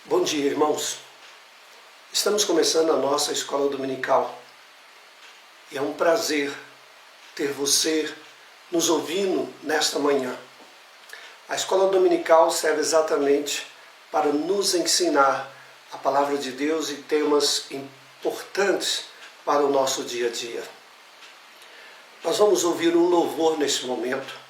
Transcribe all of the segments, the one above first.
Bom dia, irmãos. Estamos começando a nossa escola dominical e é um prazer ter você nos ouvindo nesta manhã. A escola dominical serve exatamente para nos ensinar a palavra de Deus e temas importantes para o nosso dia a dia. Nós vamos ouvir um louvor neste momento.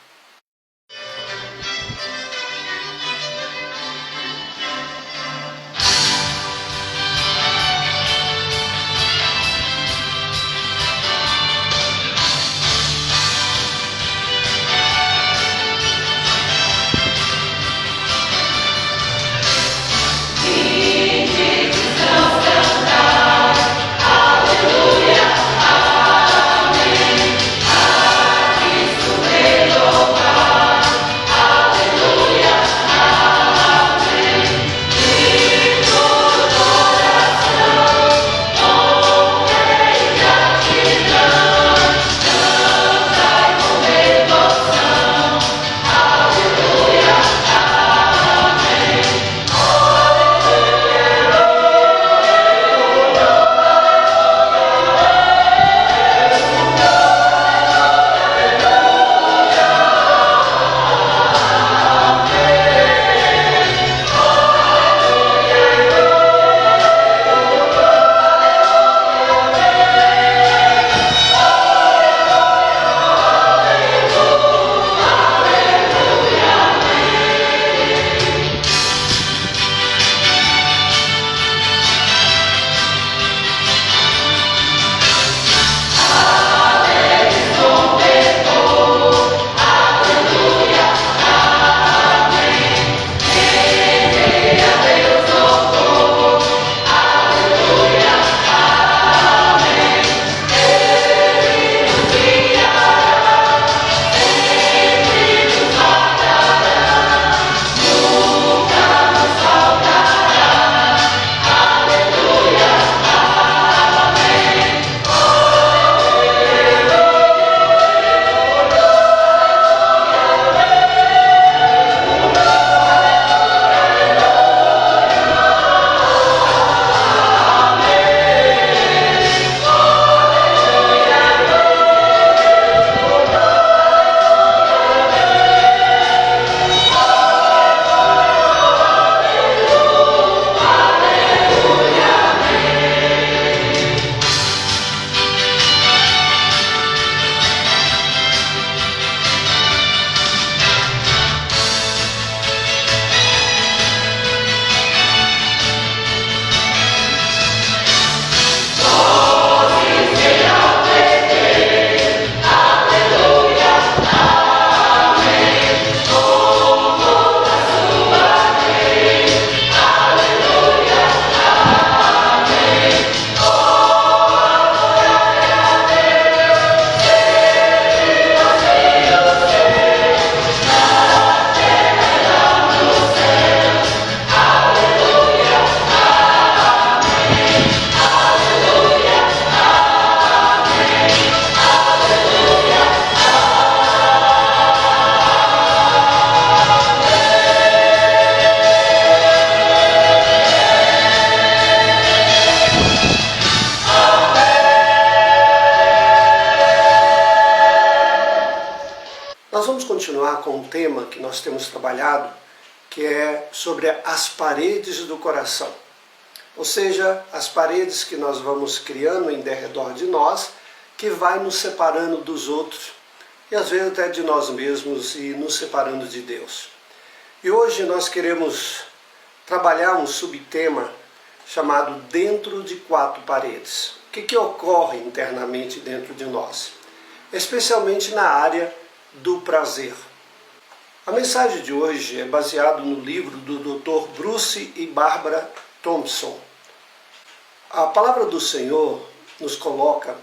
Nós vamos continuar com um tema que nós temos trabalhado, que é sobre as paredes do coração. Ou seja, as paredes que nós vamos criando em derredor de nós, que vai nos separando dos outros, e às vezes até de nós mesmos, e nos separando de Deus. E hoje nós queremos trabalhar um subtema chamado Dentro de Quatro Paredes. O que ocorre internamente dentro de nós? Especialmente na área do prazer. A mensagem de hoje é baseada no livro do Dr. Bruce e Barbara Thompson. A palavra do Senhor nos coloca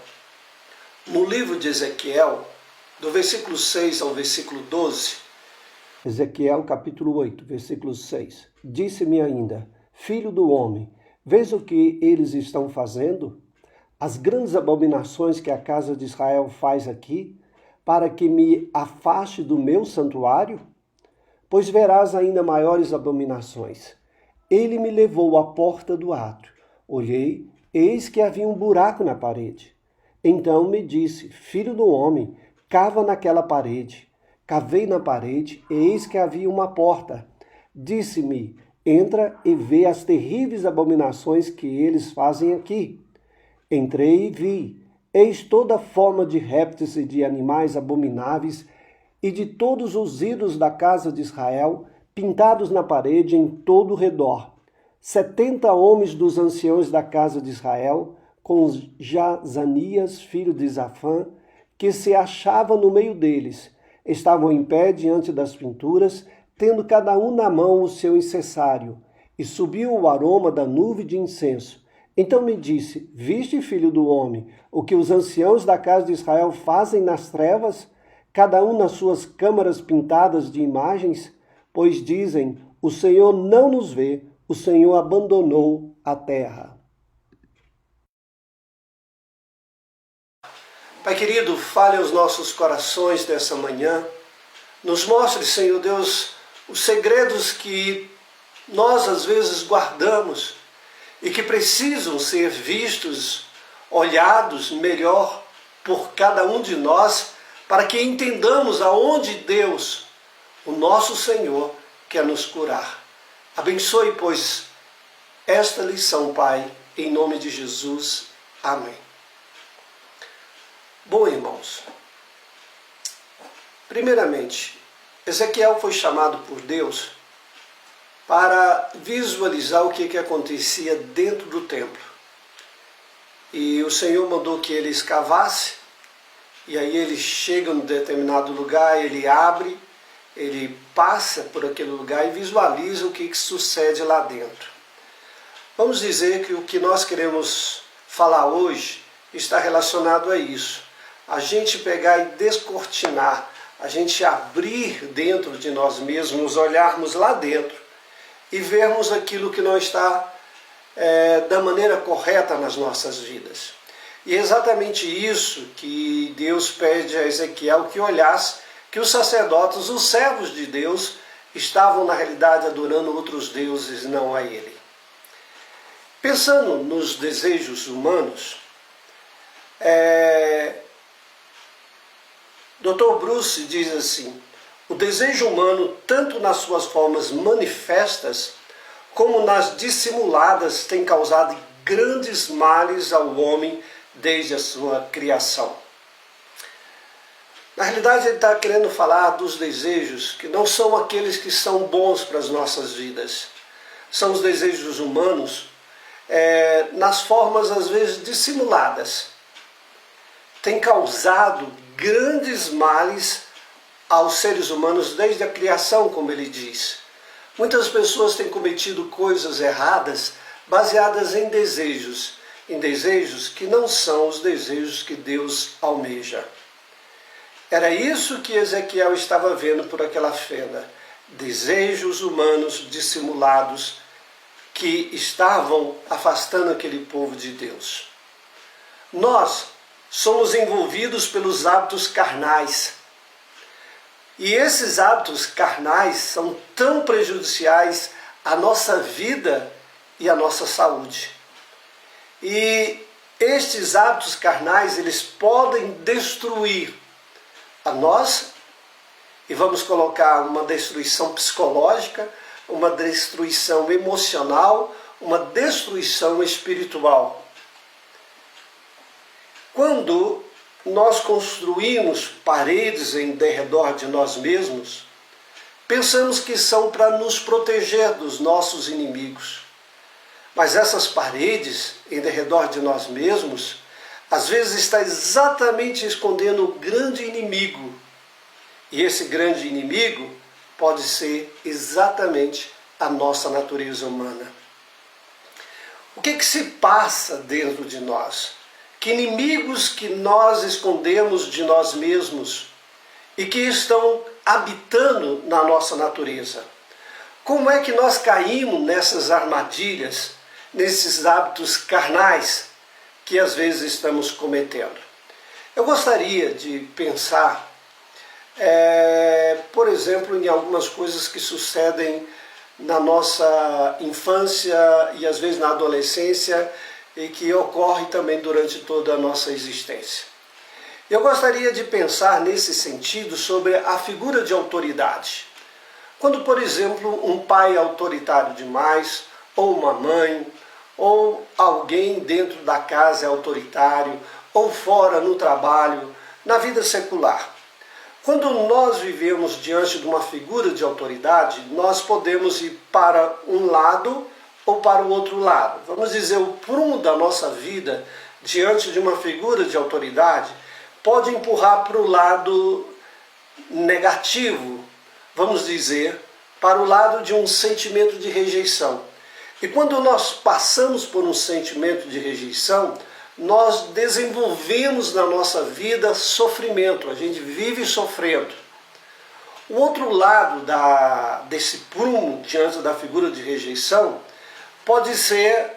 no livro de Ezequiel, do versículo 6 ao versículo 12. Ezequiel capítulo 8, versículo 6. Disse-me ainda, filho do homem, vês o que eles estão fazendo? As grandes abominações que a casa de Israel faz aqui, para que me afaste do meu santuário? Pois verás ainda maiores abominações. Ele me levou à porta do átrio. Olhei, eis que havia um buraco na parede. Então me disse: Filho do homem, cava naquela parede. Cavei na parede, eis que havia uma porta. Disse-me: Entra e vê as terríveis abominações que eles fazem aqui. Entrei e vi, eis toda forma de répteis e de animais abomináveis, e de todos os ídolos da casa de Israel, pintados na parede em todo o redor. 70 homens dos anciãos da casa de Israel, com Jazanias, filho de Safã, que se achava no meio deles, estavam em pé diante das pinturas, tendo cada um na mão o seu incensário, e subiu o aroma da nuvem de incenso. Então me disse: Viste, filho do homem, o que os anciãos da casa de Israel fazem nas trevas, cada um nas suas câmaras pintadas de imagens? Pois dizem: O Senhor não nos vê, o Senhor abandonou a terra. Pai querido, fale aos nossos corações dessa manhã. Nos mostre, Senhor Deus, os segredos que nós às vezes guardamos e que precisam ser vistos, olhados melhor por cada um de nós, para que entendamos aonde Deus, o nosso Senhor, quer nos curar. Abençoe, pois, esta lição, Pai, em nome de Jesus. Amém. Bom, irmãos, primeiramente, Ezequiel foi chamado por Deus para visualizar o que acontecia dentro do templo. E o Senhor mandou que ele escavasse, e aí ele chega em um determinado lugar, ele abre, ele passa por aquele lugar e visualiza o que sucede lá dentro. Vamos dizer que o que nós queremos falar hoje está relacionado a isso. A gente pegar e descortinar, a gente abrir dentro de nós mesmos, olharmos lá dentro e vermos aquilo que não está da maneira correta nas nossas vidas. E é exatamente isso que Deus pede a Ezequiel que olhasse, que os sacerdotes, os servos de Deus, estavam na realidade adorando outros deuses, não a Ele. Pensando nos desejos humanos, Dr. Bruce diz assim: o desejo humano, tanto nas suas formas manifestas, como nas dissimuladas, tem causado grandes males ao homem desde a sua criação. Na realidade, ele está querendo falar dos desejos que não são aqueles que são bons para as nossas vidas. São os desejos humanos nas formas, às vezes, dissimuladas. Tem causado grandes males aos seres humanos desde a criação, como ele diz. Muitas pessoas têm cometido coisas erradas baseadas em desejos que não são os desejos que Deus almeja. Era isso que Ezequiel estava vendo por aquela fenda. Desejos humanos dissimulados que estavam afastando aquele povo de Deus. Nós somos envolvidos pelos hábitos carnais. E esses hábitos carnais são tão prejudiciais à nossa vida e à nossa saúde. E estes hábitos carnais, eles podem destruir a nós, e vamos colocar uma destruição psicológica, uma destruição emocional, uma destruição espiritual. Quando nós construímos paredes em derredor de nós mesmos, pensamos que são para nos proteger dos nossos inimigos. Mas essas paredes em derredor de nós mesmos, às vezes está exatamente escondendo o grande inimigo. E esse grande inimigo pode ser exatamente a nossa natureza humana. O que se passa dentro de nós? Que inimigos que nós escondemos de nós mesmos e que estão habitando na nossa natureza? Como é que nós caímos nessas armadilhas, nesses hábitos carnais que às vezes estamos cometendo? Eu gostaria de pensar, por exemplo, em algumas coisas que sucedem na nossa infância e às vezes na adolescência e que ocorre também durante toda a nossa existência. Eu gostaria de pensar nesse sentido sobre a figura de autoridade. Quando, por exemplo, um pai é autoritário demais, ou uma mãe, ou alguém dentro da casa é autoritário, ou fora no trabalho, na vida secular. Quando nós vivemos diante de uma figura de autoridade, nós podemos ir para um lado ou para o outro lado. Vamos dizer, o prumo da nossa vida diante de uma figura de autoridade pode empurrar para o lado negativo, vamos dizer, para o lado de um sentimento de rejeição. E quando nós passamos por um sentimento de rejeição, nós desenvolvemos na nossa vida sofrimento, a gente vive sofrendo. O outro lado desse prumo diante da figura de rejeição pode ser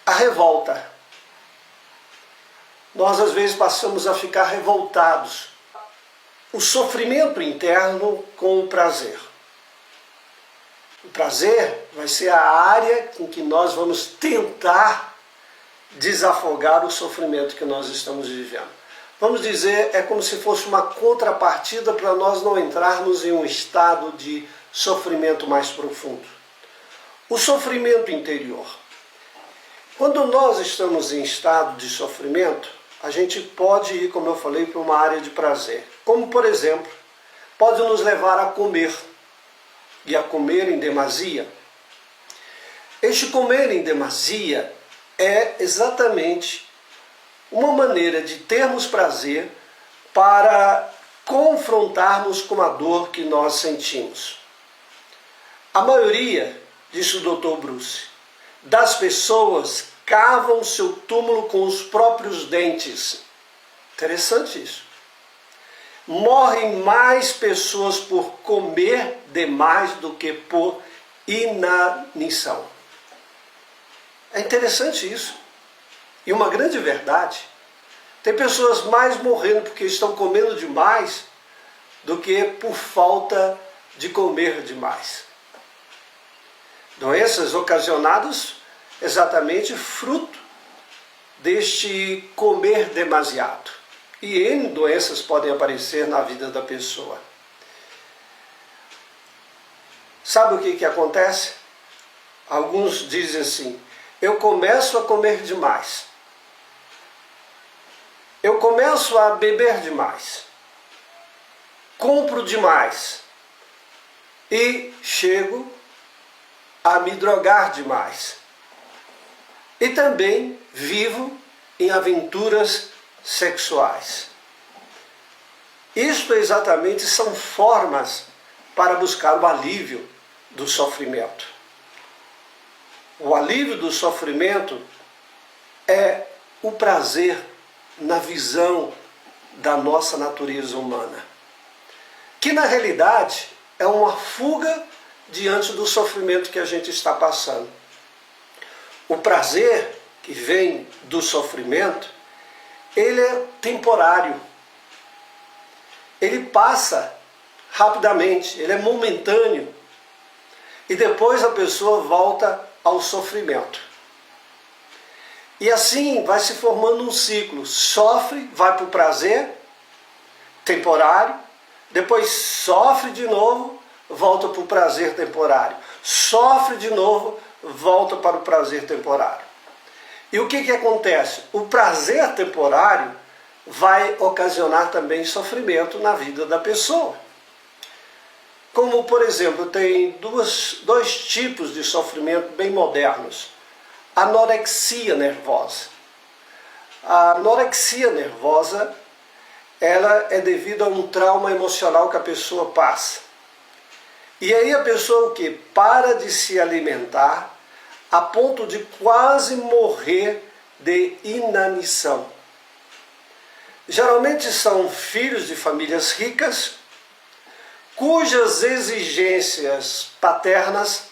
a revolta. Nós às vezes passamos a ficar revoltados. O sofrimento interno com o prazer. O prazer vai ser a área em que nós vamos tentar desafogar o sofrimento que nós estamos vivendo. Vamos dizer, é como se fosse uma contrapartida para nós não entrarmos em um estado de sofrimento mais profundo. O sofrimento interior. Quando nós estamos em estado de sofrimento, a gente pode ir, como eu falei, para uma área de prazer. Como, por exemplo, pode nos levar a comer, e a comer em demasia. Este comer em demasia é exatamente uma maneira de termos prazer para confrontarmos com a dor que nós sentimos. A maioria, disse o Dr. Bruce, das pessoas cavam seu túmulo com os próprios dentes. Interessante isso. Morrem mais pessoas por comer demais do que por inanição. É interessante isso. E uma grande verdade. Tem pessoas mais morrendo porque estão comendo demais do que por falta de comer demais. Doenças ocasionadas exatamente fruto deste comer demasiado. E N doenças podem aparecer na vida da pessoa. Sabe o que acontece? Alguns dizem assim, eu começo a comer demais. Eu começo a beber demais. Compro demais. E chego a me drogar demais. E também vivo em aventuras sexuais. Isto exatamente são formas para buscar o alívio do sofrimento. O alívio do sofrimento é o prazer na visão da nossa natureza humana, que na realidade é uma fuga diante do sofrimento que a gente está passando. O prazer que vem do sofrimento, ele é temporário. Ele passa rapidamente, ele é momentâneo. E depois a pessoa volta ao sofrimento. E assim vai se formando um ciclo. Sofre, vai para o prazer temporário, depois sofre de novo, volta para o prazer temporário. Sofre de novo, volta para o prazer temporário. E o que acontece? O prazer temporário vai ocasionar também sofrimento na vida da pessoa. Como, por exemplo, tem dois tipos de sofrimento bem modernos. Anorexia nervosa. A anorexia nervosa, ela é devido a um trauma emocional que a pessoa passa. E aí a pessoa o quê? Para de se alimentar a ponto de quase morrer de inanição. Geralmente são filhos de famílias ricas, cujas exigências paternas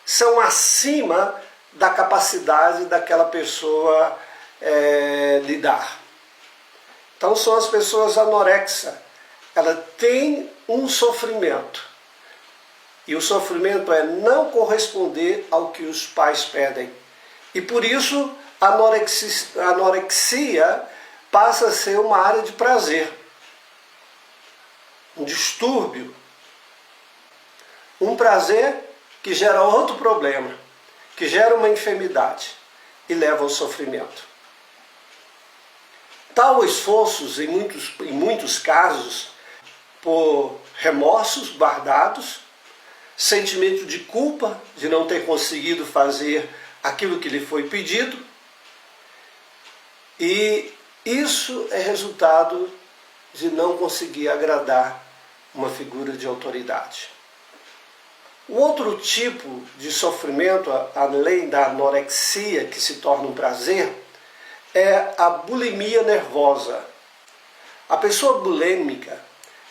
são acima da capacidade daquela pessoa lidar. Então são as pessoas anorexas. Ela tem um sofrimento E o sofrimento é não corresponder ao que os pais pedem. E por isso a anorexia passa a ser uma área de prazer, um distúrbio, um prazer que gera outro problema, que gera uma enfermidade e leva ao sofrimento. Tal esforços, em muitos casos, por remorsos guardados, sentimento de culpa de não ter conseguido fazer aquilo que lhe foi pedido, e isso é resultado de não conseguir agradar uma figura de autoridade. O outro tipo de sofrimento, além da anorexia, que se torna um prazer, é a bulimia nervosa. A pessoa bulêmica,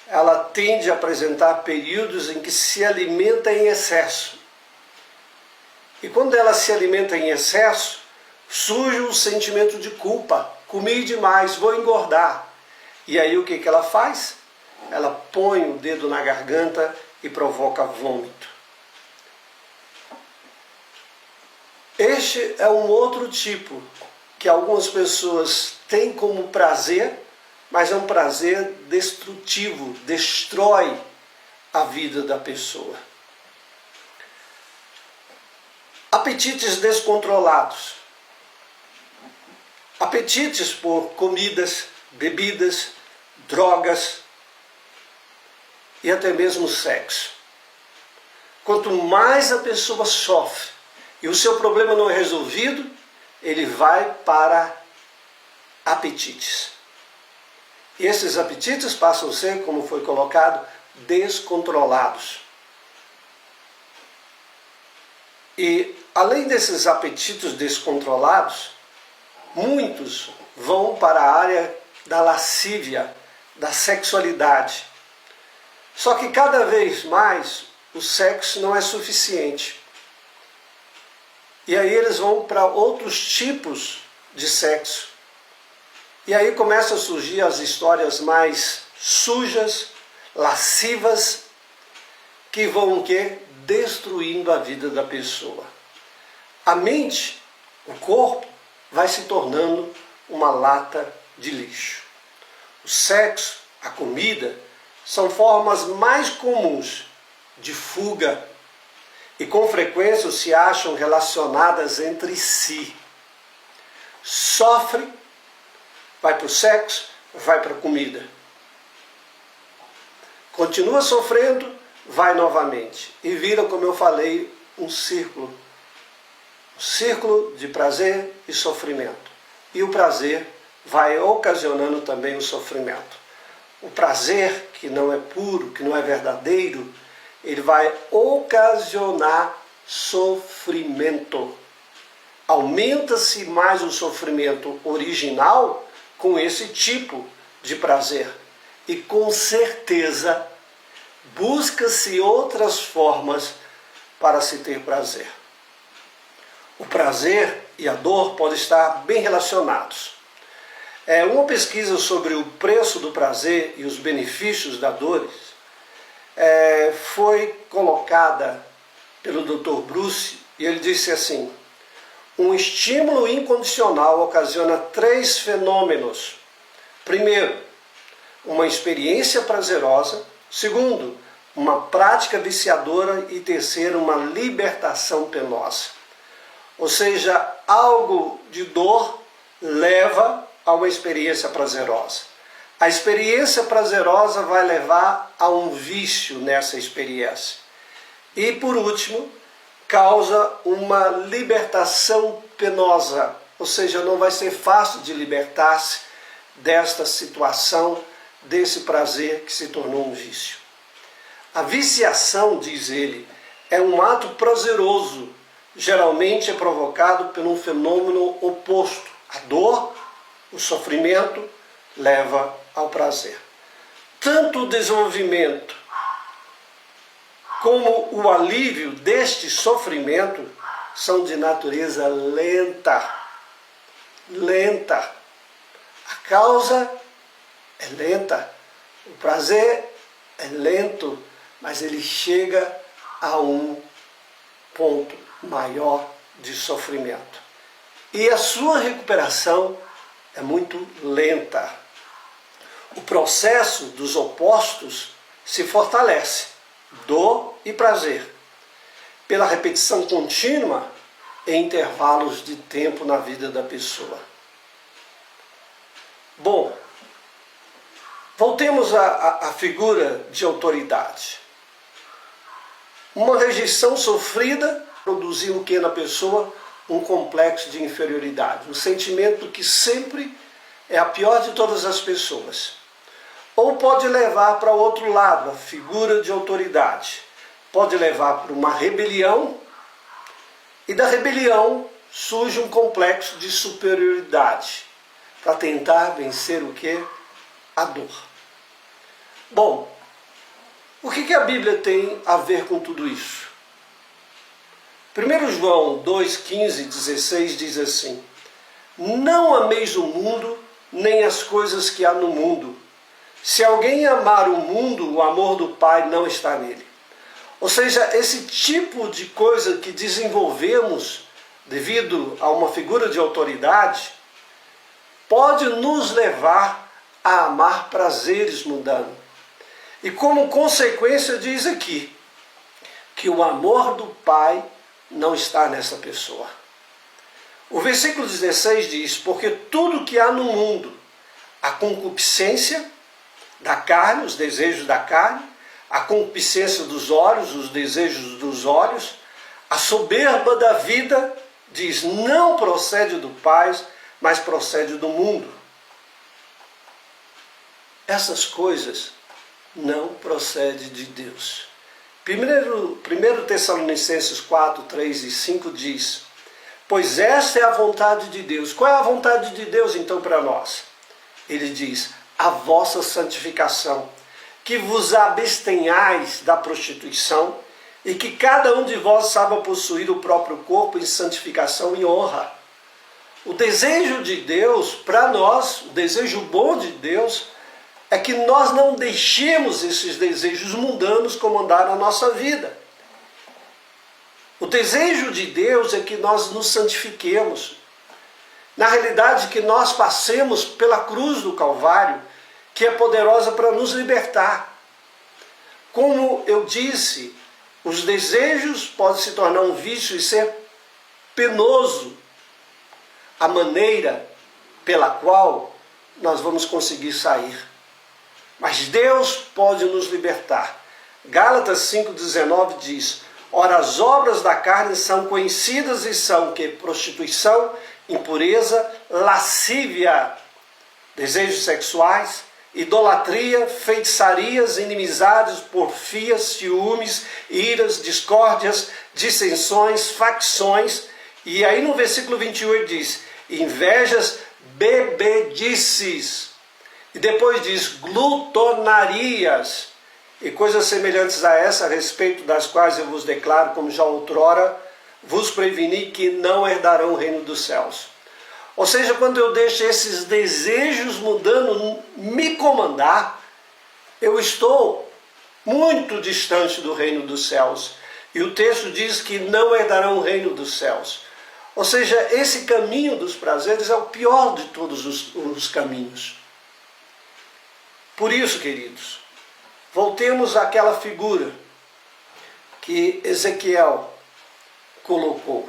ela tende a apresentar períodos em que se alimenta em excesso. E quando ela se alimenta em excesso, surge um sentimento de culpa. Comi demais, vou engordar. E aí o que ela faz? Ela põe o dedo na garganta e provoca vômito. Este é um outro tipo que algumas pessoas têm como prazer, mas é um prazer destrutivo, destrói a vida da pessoa. Apetites descontrolados. Apetites por comidas, bebidas, drogas e até mesmo sexo. Quanto mais a pessoa sofre e o seu problema não é resolvido, ele vai para apetites. E esses apetites passam a ser, como foi colocado, descontrolados. E além desses apetites descontrolados, muitos vão para a área da lascívia, da sexualidade. Só que cada vez mais o sexo não é suficiente. E aí eles vão para outros tipos de sexo. E aí começam a surgir as histórias mais sujas, lascivas, que vão o quê? Destruindo a vida da pessoa. A mente, o corpo, vai se tornando uma lata de lixo. O sexo, a comida, são formas mais comuns de fuga e com frequência se acham relacionadas entre si. Sofre, vai para o sexo, vai para a comida. Continua sofrendo, vai novamente. E vira, como eu falei, um círculo. Um círculo de prazer e sofrimento. E o prazer vai ocasionando também o sofrimento. O prazer, que não é puro, que não é verdadeiro, ele vai ocasionar sofrimento. Aumenta-se mais o sofrimento original com esse tipo de prazer. E com certeza busca-se outras formas para se ter prazer. O prazer e a dor podem estar bem relacionados. Uma pesquisa sobre o preço do prazer e os benefícios da dor foi colocada pelo Dr. Bruce, e ele disse assim: um estímulo incondicional ocasiona 3 fenômenos. Primeiro, uma experiência prazerosa. Segundo, uma prática viciadora. E terceiro, uma libertação penosa. Ou seja, algo de dor leva a uma experiência prazerosa. A experiência prazerosa vai levar a um vício nessa experiência. E por último, causa uma libertação penosa, ou seja, não vai ser fácil de libertar-se desta situação, desse prazer que se tornou um vício. A viciação, diz ele, é um ato prazeroso, geralmente é provocado por um fenômeno oposto. A dor, o sofrimento, leva ao prazer. Tanto o desenvolvimento como o alívio deste sofrimento são de natureza lenta. Lenta. A causa é lenta. O prazer é lento, mas ele chega a um ponto maior de sofrimento. E a sua recuperação é muito lenta. O processo dos opostos se fortalece, dor e prazer, pela repetição contínua em intervalos de tempo na vida da pessoa. Bom, voltemos à figura de autoridade. Uma rejeição sofrida produziu o que na pessoa? Um complexo de inferioridade, um sentimento que sempre é a pior de todas as pessoas. Ou pode levar para o outro lado, a figura de autoridade. Pode levar para uma rebelião, e da rebelião surge um complexo de superioridade, para tentar vencer o que? A dor. Bom, o que a Bíblia tem a ver com tudo isso? 1 João 2, 15 e 16 diz assim: não ameis o mundo, nem as coisas que há no mundo. Se alguém amar o mundo, o amor do Pai não está nele. Ou seja, esse tipo de coisa que desenvolvemos devido a uma figura de autoridade pode nos levar a amar prazeres mundanos. E como consequência diz aqui que o amor do Pai não está nessa pessoa. O versículo 16 diz: porque tudo que há no mundo, a concupiscência da carne, os desejos da carne, a concupiscência dos olhos, os desejos dos olhos, a soberba da vida, diz, não procede do Pai, mas procede do mundo. Essas coisas não procedem de Deus. 1 Tessalonicenses 4, 3 e 5 diz: pois esta é a vontade de Deus. Qual é a vontade de Deus então para nós? Ele diz: a vossa santificação, que vos abstenhais da prostituição e que cada um de vós saiba possuir o próprio corpo em santificação e honra. O desejo de Deus para nós, o desejo bom de Deus, é que nós não deixemos esses desejos mundanos comandar a nossa vida. O desejo de Deus é que nós nos santifiquemos. Na realidade, que nós passemos pela cruz do Calvário, que é poderosa para nos libertar. Como eu disse, os desejos podem se tornar um vício e ser penoso a maneira pela qual nós vamos conseguir sair. Mas Deus pode nos libertar. Gálatas 5,19 diz: ora, as obras da carne são conhecidas e são que prostituição, impureza, lascívia, desejos sexuais, idolatria, feitiçarias, inimizades, porfias, ciúmes, iras, discórdias, dissensões, facções. E aí no versículo 28 diz: invejas, bebedices. E depois diz: glutonarias. E coisas semelhantes a essa, a respeito das quais eu vos declaro, como já outrora vos preveni, que não herdarão o reino dos céus. Ou seja, quando eu deixo esses desejos mudando me comandar, eu estou muito distante do reino dos céus. E o texto diz que não herdarão o reino dos céus. Ou seja, esse caminho dos prazeres é o pior de todos os caminhos. Por isso, queridos, voltemos àquela figura que Ezequiel colocou.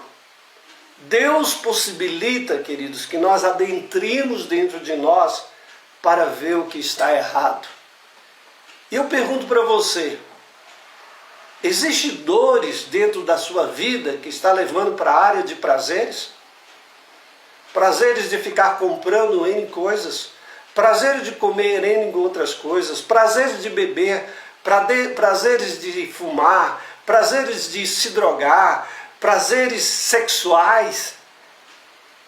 Deus possibilita, queridos, que nós adentremos dentro de nós para ver o que está errado. E eu pergunto para você, existem dores dentro da sua vida que está levando para a área de prazeres? Prazeres de ficar comprando N coisas, prazeres de comer N outras coisas, prazeres de beber, prazeres de fumar, prazeres de se drogar, prazeres sexuais.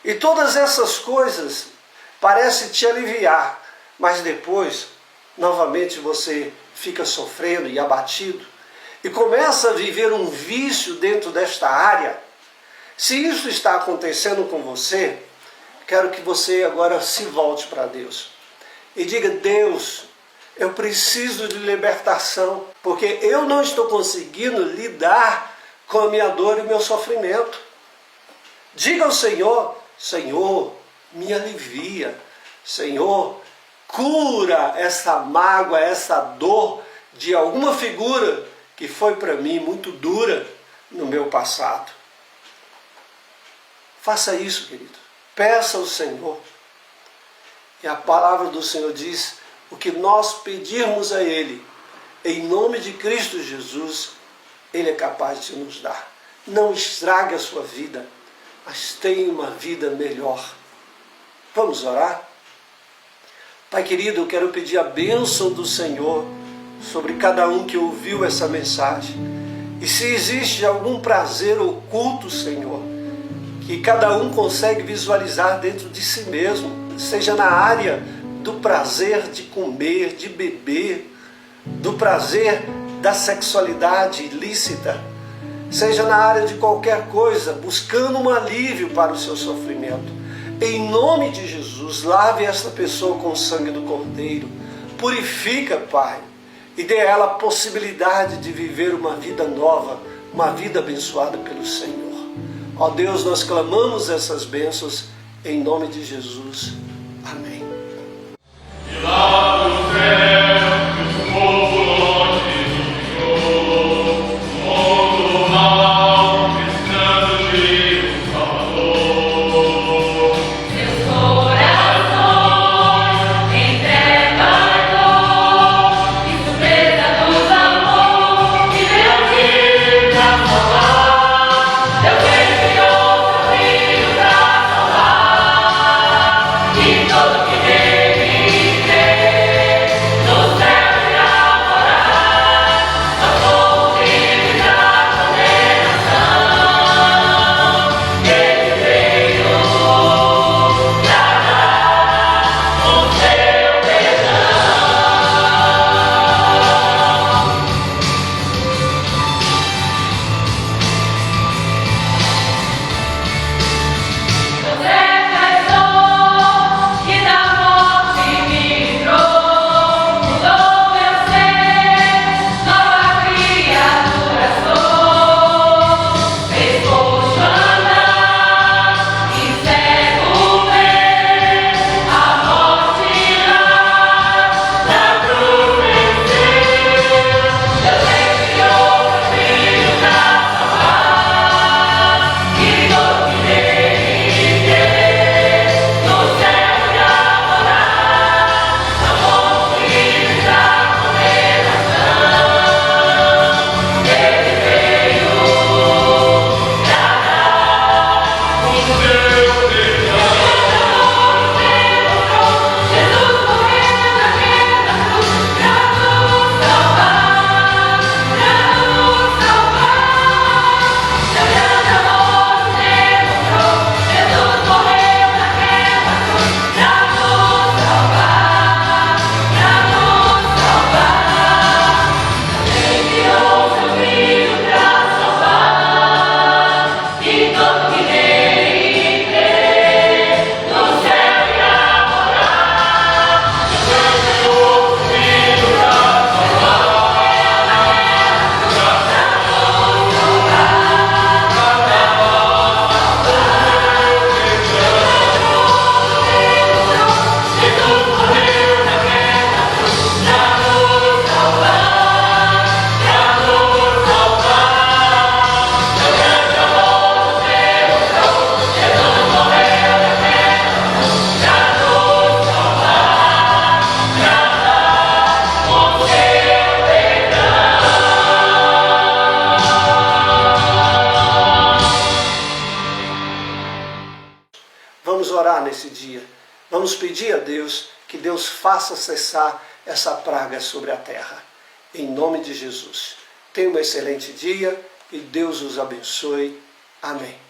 E todas essas coisas parecem te aliviar, mas depois, novamente, você fica sofrendo e abatido e começa a viver um vício dentro desta área. Se isso está acontecendo com você, quero que você agora se volte para Deus e diga: Deus, Eu preciso de libertação, porque eu não estou conseguindo lidar com a minha dor e o meu sofrimento. Diga ao Senhor: Senhor, me alivia. Senhor, cura essa mágoa, essa dor de alguma figura que foi para mim muito dura no meu passado. Faça isso, querido. Peça ao Senhor. E a palavra do Senhor diz: o que nós pedirmos a Ele, em nome de Cristo Jesus, Ele é capaz de nos dar. Não estrague a sua vida, mas tenha uma vida melhor. Vamos orar? Pai querido, eu quero pedir a bênção do Senhor sobre cada um que ouviu essa mensagem. E se existe algum prazer oculto, Senhor, que cada um consegue visualizar dentro de si mesmo, seja na área do prazer de comer, de beber, do prazer da sexualidade ilícita, seja na área de qualquer coisa, buscando um alívio para o seu sofrimento. Em nome de Jesus, lave esta pessoa com o sangue do Cordeiro, purifica, Pai, e dê a ela a possibilidade de viver uma vida nova, uma vida abençoada pelo Senhor. Ó Deus, nós clamamos essas bênçãos em nome de Jesus. Amém. Vamos orar nesse dia. Vamos pedir a Deus que Deus faça cessar essa praga sobre a terra. Em nome de Jesus. Tenha um excelente dia e Deus os abençoe. Amém.